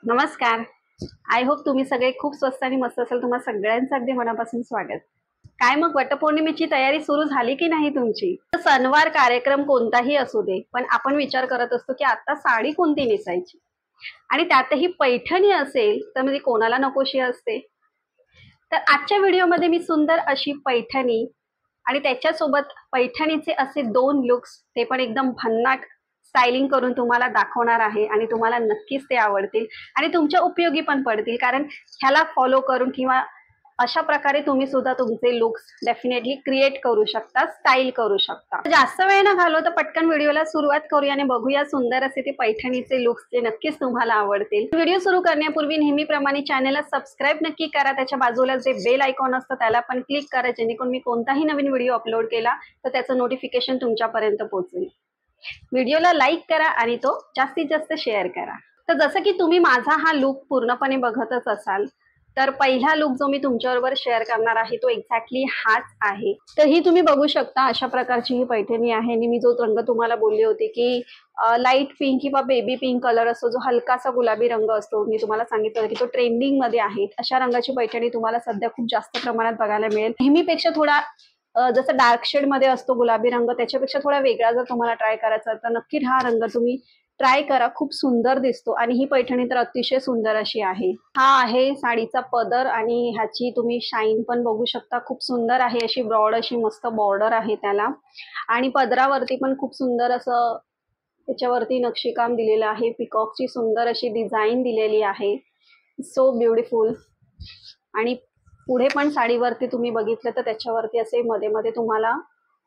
नमस्कार. I hope तुम्ही सगळे खूप स्वस्त आणि मस्त असाल. तुम्हा सगळ्यांचं अगदी मनापासून स्वागत. काय मग वटपौर्णिमेची तयारी सुरू झाली की नाही तुमची? सणवार कार्यक्रम कोणताही असू दे, पण आपण विचार करत असतो की आता साडी कोणती नेसायची आणि त्यातही पैठणी असेल तर म्हणजे कोणाला नकोशी असते. तर आजच्या व्हिडिओमध्ये मी सुंदर अशी पैठणी आणि त्याच्यासोबत पैठणीचे असे 2 लुक्स ते पण एकदम भन्नाट स्टायलिंग करून तुम्हाला दाखवणार आहे आणि तुम्हाला नक्कीच ते आवडतील आणि तुमच्या उपयोगी पण पडतील. कारण ह्याला फॉलो करून किंवा अशा प्रकारे तुम्ही सुद्धा तुमचे लुक्स डेफिनेटली क्रिएट करू शकता, स्टाईल करू शकता. जास्त वेळ न घालवता पटकन व्हिडिओला सुरुवात करूया आणि बघूया सुंदर असे ते पैठणीचे लुक्स जे नक्कीच तुम्हाला आवडतील. व्हिडिओ सुरू करण्यापूर्वी नेहमीप्रमाणे चॅनलला सबस्क्राईब नक्की करा. त्याच्या बाजूला जे बेल आयकॉन असतं त्याला पण क्लिक करा, जेणेकरून मी कोणताही नवीन व्हिडिओ अपलोड केला तर त्याचं नोटिफिकेशन तुमच्यापर्यंत पोहोचेल. व्हिडिओला लाईक करा आणि तो जास्तीत जास्त शेअर करा. तर जसं की तुम्ही माझा हा लुक पूर्णपणे बघतच असाल, तर पहिला लुक जो मी तुमच्याबरोबर शेअर करणार आहे तो एक्झॅक्टली हाच आहे. तर ही तुम्ही बघू शकता अशा प्रकारची ही पैठणी आहे आणि मी जो रंग तुम्हाला बोलली होती की लाईट पिंक किंवा बेबी पिंक कलर असतो, जो हलकासा गुलाबी रंग असतो, मी तुम्हाला सांगितलं की तो ट्रेंडिंग मध्ये आहे. अशा रंगाची पैठणी तुम्हाला सध्या खूप जास्त प्रमाणात बघायला मिळेल. नेहमीपेक्षा थोडा जसं डार्क शेड मध्ये असतो गुलाबी रंग, त्याच्यापेक्षा थोडा वेगळा जर तुम्हाला ट्राय करायचा तर नक्की हा रंग तुम्ही ट्राय करा. खूप सुंदर दिसतो आणि ही पैठणी तर अतिशय सुंदर अशी आहे. हा आहे साडीचा पदर आणि ह्याची तुम्ही शाईन पण बघू शकता. खूप सुंदर आहे, अशी ब्रॉड अशी मस्त बॉर्डर आहे त्याला आणि पदरावरती पण खूप सुंदर असं त्याच्यावरती नक्षीकाम दिलेलं आहे. पिकॉकची सुंदर अशी डिझाईन दिलेली आहे. So beautiful. आणि पुढे पण साडीवरती तुम्ही बघितलं तर त्याच्यावरती असे मध्ये मध्ये तुम्हाला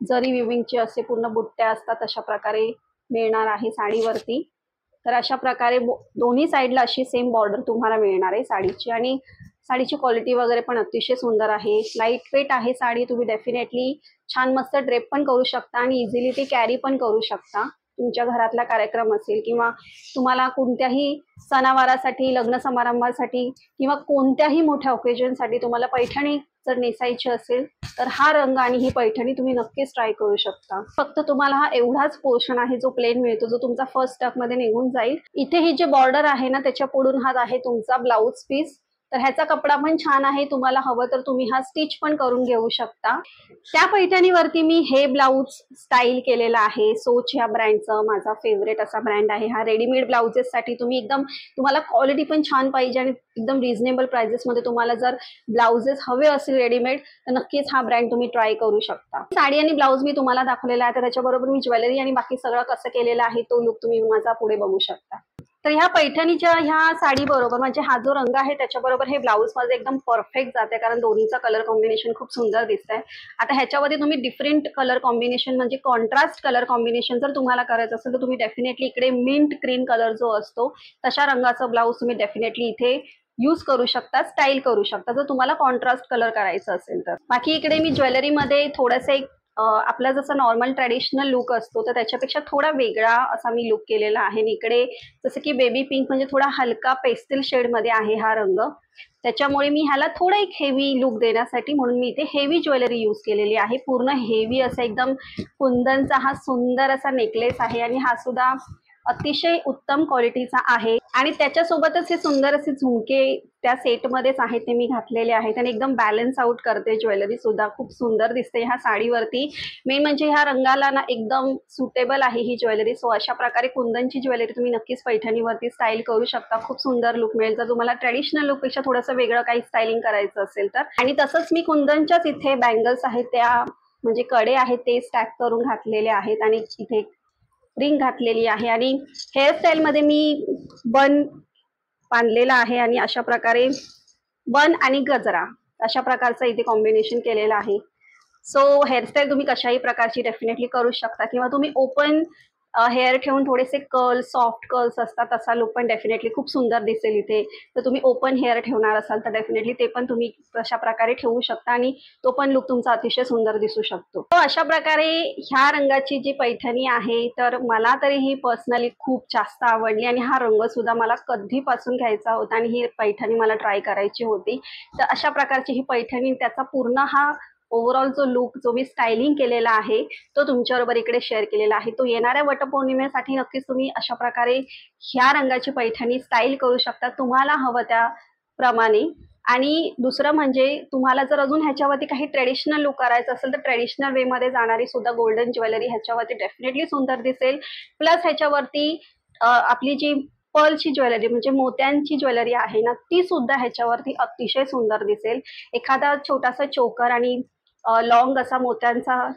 जरी विविंगचे असे पूर्ण बुट्ट्या असतात अशा प्रकारे मिळणार आहे साडीवरती. तर अशा प्रकारे दोन्ही साईडला अशी सेम बॉर्डर तुम्हाला मिळणार आहे साडीची आणि साडीची क्वालिटी वगैरे पण अतिशय सुंदर आहे. लाईट वेट आहे साडी. तुम्ही डेफिनेटली छान मस्त ड्रेप पण करू शकता आणि इझिली ती कॅरी पण करू शकता. तुमच्या घरातला कार्यक्रम असेल किंवा तुम्हाला कोणत्याही सणावारासाठी, लग्न समारंभासाठी किंवा कोणत्याही मोठ्या ओकेजनसाठी तुम्हाला पैठणी जर नेसायची असेल तर हा रंग आणि ही पैठणी तुम्ही नक्कीच ट्राय करू शकता. फक्त तुम्हाला हा एवढाच पोर्शन आहे जो प्लेन मिळतो, जो तुमचा फर्स्ट स्टक मध्ये निघून जाईल. इथे ही जे बॉर्डर आहे ना त्याच्या पुढून हा आहे तुमचा ब्लाउज पीस. तर ह्याचा कपडा पण छान आहे. तुम्हाला हवं तर तुम्ही हा स्टिच पण करून घेऊ शकता. त्या पैठणीवरती मी हे ब्लाउज स्टाईल केलेला आहे. सोच ह्या ब्रँडचं माझा फेवरेट असा ब्रँड आहे हा. रेडीमेड ब्लाउजेस साठी तुम्हाला क्वालिटी पण छान पाहिजे आणि एकदम रिझनेबल प्राइजेस मध्ये तुम्हाला जर ब्लाउजेस हवे असतील रेडीमेड तर नक्कीच हा ब्रँड तुम्ही ट्राय करू शकता. साडी आणि ब्लाउज मी तुम्हाला दाखवलेला आहे, तर त्याच्याबरोबर मी ज्वेलरी आणि बाकी सगळं कसं केलेलं आहे तो लुक तुम्ही माझा पुढे बघू शकता. तर ह्या पैठणीच्या ह्या साडी बरोबर म्हणजे हा जो रंग आहे त्याच्याबरोबर हे ब्लाऊज माझं एकदम परफेक्ट जाते, कारण दोन्हीचा कलर कॉम्बिनेशन खूप सुंदर दिसतंय. आता ह्याच्यामध्ये तुम्ही डिफरंट कलर कॉम्बिनेशन म्हणजे कॉन्ट्रास्ट कलर कॉम्बिनेशन जर तुम्हाला करायचं असेल तर तुम्ही डेफिनेटली इकडे मिंट ग्रीन कलर जो असतो तशा रंगाचा ब्लाऊज तुम्ही डेफिनेटली इथे यूज करू शकता, स्टाईल करू शकता जर तुम्हाला कॉन्ट्रास्ट कलर करायचं असेल तर. बाकी इकडे मी ज्वेलरीमध्ये थोडंसं एक आपला जसं नॉर्मल ट्रॅडिशनल लुक असतो तर त्याच्यापेक्षा थोडा वेगळा असा मी लुक केलेला आहे. इकडे जसं की बेबी पिंक म्हणजे थोडा हलका पेस्टल शेडमध्ये आहे हा रंग, त्याच्यामुळे मी ह्याला थोडा एक हेवी लुक देण्यासाठी म्हणून मी इथे हेवी ज्वेलरी यूज केलेली आहे. पूर्ण हेवी असा एकदम कुंदनचा हा सुंदर असा नेकलेस आहे आणि हा सुद्धा अतिशय उत्तम क्वालिटीचा आहे आणि त्याच्यासोबतच हे सुंदर असे झुमके त्या सेटमध्येच आहेत ते मी घातलेले आहेत आणि एकदम बॅलन्स आउट करते ज्वेलरी सुद्धा. खूप सुंदर दिसते ह्या साडीवरती. मेन म्हणजे ह्या रंगाला ना एकदम सुटेबल आहे ही ज्वेलरी. सो अशा प्रकारे कुंदनची ज्वेलरी तुम्ही नक्कीच पैठणीवरती स्टाईल करू शकता. खूप सुंदर लुक मिळेल जर तुम्हाला ट्रेडिशनल लुकपेक्षा थोडंसं वेगळं काही स्टायलिंग करायचं असेल तर. आणि तसंच मी कुंदनच्याच इथे बँगल्स आहेत त्या म्हणजे कडे आहेत ते स्टॅक करून घातलेले आहेत आणि इथे रिंग घातलेली आहे आणि हेअरस्टाईल मध्ये मी बन बांधलेला आहे आणि अशा प्रकारे बन आणि गजरा अशा प्रकारचं इथे कॉम्बिनेशन केलेलं आहे. सो हेअरस्टाईल तुम्ही कशाही प्रकारची डेफिनेटली करू शकता किंवा तुम्ही ओपन हेअर ठेवून थोडेसे कर्ल सॉफ्ट कर्ल्स असतात तसा लुक पण डेफिनेटली खूप सुंदर दिसेल इथे. तर तुम्ही ओपन हेअर ठेवणार असाल तर डेफिनेटली ते पण तुम्ही तशा प्रकारे ठेवू शकता आणि तो पण लुक तुमचा अतिशय सुंदर दिसू शकतो. तो अशा प्रकारे ह्या रंगाची जी पैठणी आहे तर मला तरी ही पर्सनली खूप जास्त आवडली आणि हा रंग सुद्धा मला कधीपासून घ्यायचा होता आणि ही पैठणी मला ट्राय करायची होती. तर अशा प्रकारची ही पैठणी त्याचा पूर्ण हा ओव्हरऑल जो लुक जो मी स्टायलिंग केलेला आहे तो तुमच्याबरोबर इकडे शेअर केलेला आहे. तो येणाऱ्या वटपौर्णिमेसाठी नक्कीच तुम्ही अशा प्रकारे ह्या रंगाची पैठणी स्टाईल करू शकता तुम्हाला हवं त्याप्रमाणे. आणि दुसरं म्हणजे तुम्हाला जर अजून ह्याच्यावरती काही ट्रेडिशनल लुक करायचं असेल तर ट्रेडिशनल वे मध्ये जाणारी सुद्धा गोल्डन ज्वेलरी ह्याच्यावरती डेफिनेटली सुंदर दिसेल. प्लस ह्याच्यावरती आपली जी पर्लची ज्वेलरी म्हणजे मोत्यांची ज्वेलरी आहे ना ती सुद्धा ह्याच्यावरती अतिशय सुंदर दिसेल. एखादा छोटासा चोकर आणि लॉंग असा मोत्यांचा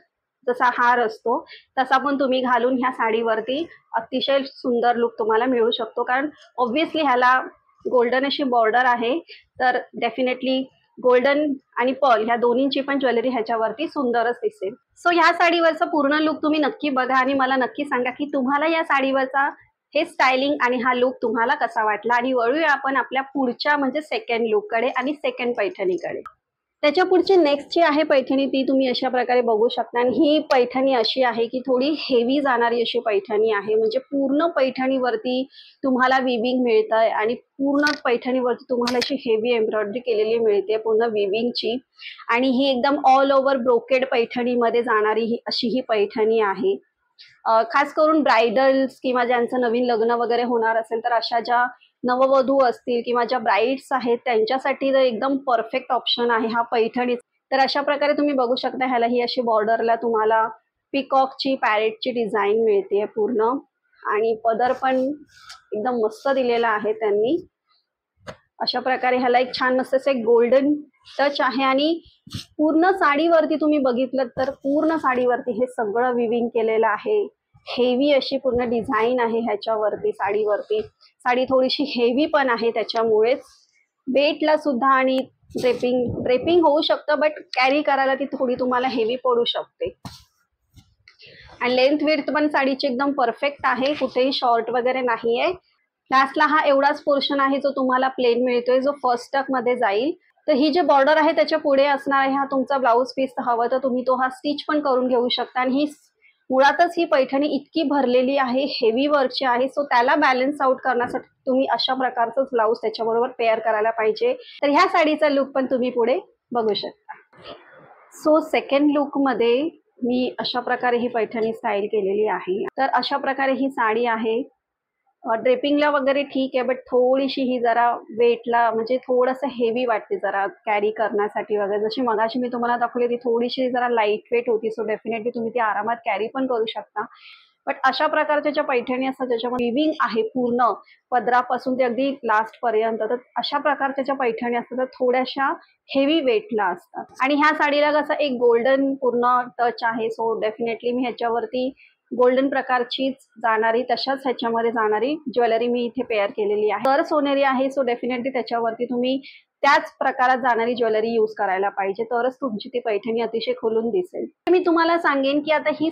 जसा हार असतो तसा पण तुम्ही घालून ह्या साडीवरती अतिशय सुंदर लुक तुम्हाला मिळू शकतो. कारण ऑब्व्हियसली ह्याला गोल्डन अशी बॉर्डर आहे तर डेफिनेटली गोल्डन आणि पर्ल ह्या दोन्हींची पण ज्वेलरी ह्याच्यावरती सुंदरच दिसेल. सो ह्या साडीवरचा पूर्ण लुक तुम्ही नक्की बघा आणि मला नक्की सांगा की तुम्हाला या साडीवरचा हे स्टायलिंग आणि हा लुक तुम्हाला कसा वाटला. आणि वळूया आपण आपल्या पुढच्या म्हणजे सेकंड लुक कडे आणि सेकंड पैठणीकडे. त्याच्या पुढची नेक्स्ट जी आहे पैठणी ती तुम्ही अशा प्रकारे बघू शकता. आणि ही पैठणी अशी आहे की थोडी हेवी जाणारी अशी पैठणी आहे. म्हणजे पूर्ण पैठणीवरती तुम्हाला विविंग मिळतंय आणि पूर्ण पैठणीवरती तुम्हाला अशी हेवी एम्ब्रॉयडरी केलेली मिळते पूर्ण विविंगची. आणि ही एकदम ऑल ओव्हर ब्रोकेड पैठणीमध्ये जाणारी ही अशी ही पैठणी आहे. खास करून ब्रायडल्स किंवा ज्यांचं नवीन लग्न वगैरे होणार असेल तर अशा ज्या नववधू असतील किंवा ज्या ब्राईड्स आहेत त्यांच्यासाठी तर एकदम परफेक्ट ऑप्शन आहे हा पैठणी. तर अशा प्रकारे तुम्ही बघू शकता ह्याला ही अशी बॉर्डरला तुम्हाला पिकॉकची पॅरेटची डिझाईन मिळते पूर्ण. आणि पदर पण एकदम मस्त दिलेला आहे त्यांनी. अशा प्रकारे ह्याला एक छान मस्त असं एक गोल्डन टच आहे. आणि पूर्ण साडीवरती तुम्ही बघितलं तर पूर्ण साडीवरती हे सगळं विविंग केलेलं आहे. हेवी अशी पूर्ण डिझाईन आहे ह्याच्यावरती साडीवरती. साडी थोडीशी हेवी पण आहे त्याच्यामुळेच वेटला सुद्धा आणि ड्रेपिंग होऊ शकतं बट कॅरी करायला ती थोडी तुम्हाला हेवी पडू शकते. आणि लेंथ विड्थ पण साडीची एकदम परफेक्ट आहे कुठेही शॉर्ट वगैरे नाहीये. लास्टला हा एवढाच पोर्शन आहे जो तुम्हाला प्लेन मिळतोय जो फर्स्ट टक मध्ये जाईल. तर ही जे बॉर्डर आहे त्याच्या पुढे असणार आहे हा तुमचा ब्लाऊज पीस. हवं तर तुम्ही तो हा स्टिच पण करून घेऊ शकता. आणि ही मुळातच ही पैठणी इतकी भरलेली आहे हेवी वर्कची आहे सो त्याला बॅलन्स आउट करण्यासाठी तुम्ही अशा प्रकारचं ब्लाऊज त्याच्याबरोबर पेअर करायला पाहिजे. तर ह्या साडीचा लुक पण तुम्ही पुढे बघू शकता. सो सेकंड लुक मध्ये मी अशा प्रकारे ही पैठणी स्टाईल केलेली आहे. तर अशा प्रकारे ही साडी आहे. ड्रेपिंगला वगैरे ठीक आहे बट थोडीशी ही जरा वेटला म्हणजे थोडंसं हेवी वाटते जरा कॅरी करण्यासाठी वगैरे. जशी मगाशी मी तुम्हाला दाखवली ती थोडीशी जरा लाईट वेट होती सो डेफिनेटली तुम्ही ती आरामात कॅरी पण करू शकता. बट अशा प्रकारच्या ज्या पैठणी असतात ज्याच्यामध्ये विविंग आहे पूर्ण पदरापासून ते अगदी लास्ट पर्यंत तर अशा प्रकारच्या ज्या पैठणी असतात तर थोड्याशा हेवी वेटला असतात. आणि ह्या साडीला कसं एक गोल्डन पूर्ण टच आहे सो डेफिनेटली मी ह्याच्यावरती गोल्डन प्रकारचीच जाणारी तशाच ह्याच्यामध्ये जाणारी ज्वेलरी मी इथे पेअर केलेली आहे. तर सोनेरी आहे सो डेफिनेटली त्याच्यावरती तुम्ही त्याच प्रकारात जाणारी ज्वेलरी यूज करायला पाहिजे तरच तुमची ती पैठणी अतिशय खुलून दिसेल. मी तुम्हाला सांगेन की आता ही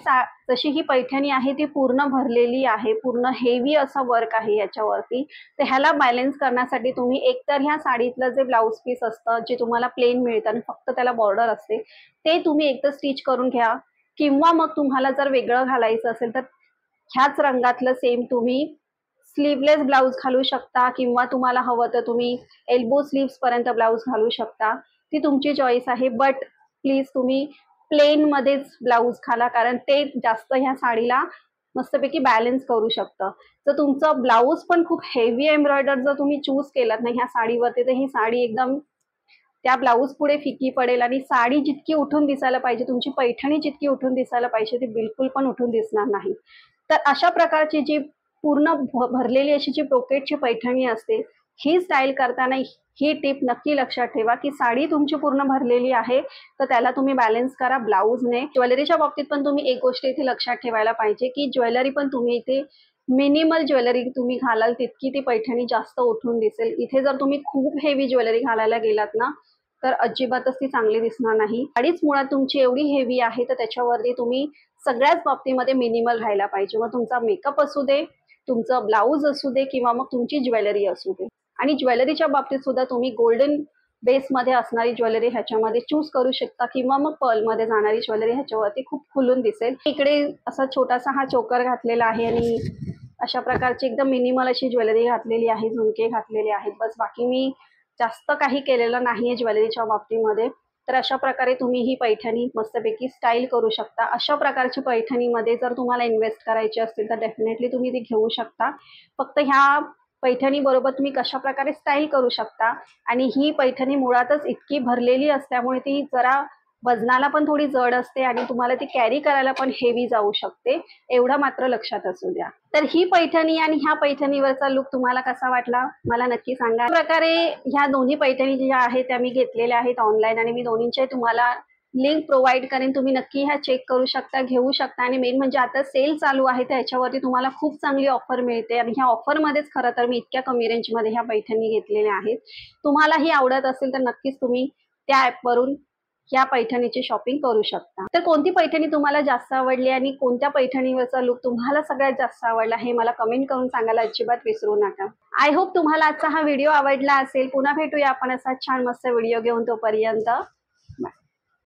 जशी ही पैठणी आहे ती पूर्ण भरलेली आहे पूर्ण हेवी असं वर्क आहे याच्यावरती. तर ह्याला बॅलन्स करण्यासाठी तुम्ही एकतर ह्या साडीतलं जे ब्लाऊज पीस असतं जे तुम्हाला प्लेन मिळतं आणि फक्त त्याला बॉर्डर असते ते तुम्ही एकतर स्टिच करून घ्या किंवा मग तुम्हाला जर वेगळं घालायचं असेल तर ह्याच रंगातलं सेम तुम्ही स्लीवलेस ब्लाऊज घालू शकता किंवा तुम्हाला हवं तर तुम्ही एल्बो स्लीव्स पर्यंत ब्लाऊज घालू शकता. ती तुमची चॉईस आहे. बट प्लीज तुम्ही प्लेन मध्येच ब्लाऊज घाला कारण ते जास्त ह्या साडीला मस्तपैकी बॅलन्स करू शकतं. जर तुमचं ब्लाऊज पण खूप हेवी एम्ब्रॉयडर जर तुम्ही चूज केलात ना ह्या साडीवरती तर ही साडी एकदम त्या ब्लाऊज पुढे फिकी पडेल. आणि साडी जितकी उठून दिसायला पाहिजे तुमची पैठणी जितकी उठून दिसायला पाहिजे ती बिलकुल पण उठून दिसणार नाही. तर अशा प्रकारची जी पूर्ण भरलेली अशी जी ब्रोकेडची पैठणी असते ही स्टाईल करताना ही टिप नक्की लक्षात ठेवा की साडी तुमची पूर्ण भरलेली आहे तर त्याला तुम्ही बॅलन्स करा ब्लाऊजने. ज्वेलरीच्या बाबतीत पण तुम्ही एक गोष्ट इथे लक्षात ठेवायला पाहिजे की ज्वेलरी पण तुम्ही इथे मिनिमल ज्वेलरी तुम्ही घालाल तितकी ती पैठणी जास्त उठून दिसेल. इथे जर तुम्ही खूप हेवी ज्वेलरी घालायला गेलात ना तर अजिबातच ती चांगली दिसणार नाही. साडीच मुळात तुमची एवढी हेवी आहे तर त्याच्यावरती तुम्ही सगळ्याच बाबतीमध्ये मिनिमल राहायला पाहिजे. मग तुमचा मेकअप असू दे तुमचं ब्लाऊज असू दे किंवा मग तुमची ज्वेलरी असू दे. आणि ज्वेलरीच्या बाबतीत सुद्धा तुम्ही गोल्डन बेसमध्ये असणारी ज्वेलरी ह्याच्यामध्ये चूज करू शकता किंवा मग पर्लमध्ये जाणारी ज्वेलरी ह्याच्यावरती खूप खुलून दिसेल. इकडे असा छोटासा हा चोकर घातलेला आहे आणि अशा प्रकारची एकदम मिनिमल अशी ज्वेलरी घातलेली आहे झुमके घातलेले आहेत बस. बाकी मी जास्त काही केलेलं नाहीये ज्वेलरीच्या बाबतीमध्ये. तर अशा प्रकारे तुम्ही ही पैठणी मस्तपैकी स्टाईल करू शकता. अशा प्रकारची पैठणीमध्ये जर तुम्हाला इन्व्हेस्ट करायची असतील तर डेफिनेटली तुम्ही ती घेऊ शकता. फक्त ह्या पैठणी बरोबर तुम्ही कशा प्रकारे स्टाईल करू शकता, आणि ही पैठणी मुळातच इतकी भरलेली असल्यामुळे ती जरा वजनाला पण थोडी जड असते आणि तुम्हाला ती कॅरी करायला पण हेवी जाऊ शकते, एवढं मात्र लक्षात असू द्या. तर ही पैठणी आणि ह्या पैठणीवरचा लुक तुम्हाला कसा वाटला मला नक्की सांगा. प्रकारे ह्या दोन्ही पैठणी ज्या आहेत त्या मी घेतलेल्या आहेत ऑनलाईन, आणि मी दोन्हींचे तुम्हाला लिंक प्रोव्हाइड करेन. तुम्ही नक्की ह्या चेक करू शकता, घेऊ शकता. आणि मेन म्हणजे आता सेल चालू आहे त्याच्यावरती तुम्हाला खूप चांगली ऑफर मिळते, आणि ह्या ऑफरमध्येच खरं तर मी इतक्या कमी रेंजमध्ये ह्या पैठणी घेतलेल्या आहेत. तुम्हालाही आवडत असेल तर नक्कीच तुम्ही त्या ॲपवरून या पैठणीची शॉपिंग करू शकता. तर कोणती पैठणी तुम्हाला जास्त आवडली आणि कोणत्या पैठणीवरचा लुक तुम्हाला सगळ्यात जास्त आवडला हे मला कमेंट करून सांगायला अजिबात विसरू नका. आय होप तुम्हाला आजचा हा व्हिडिओ आवडला असेल. पुन्हा भेटूया आपण असा छान मस्त व्हिडिओ घेऊन. तोपर्यंत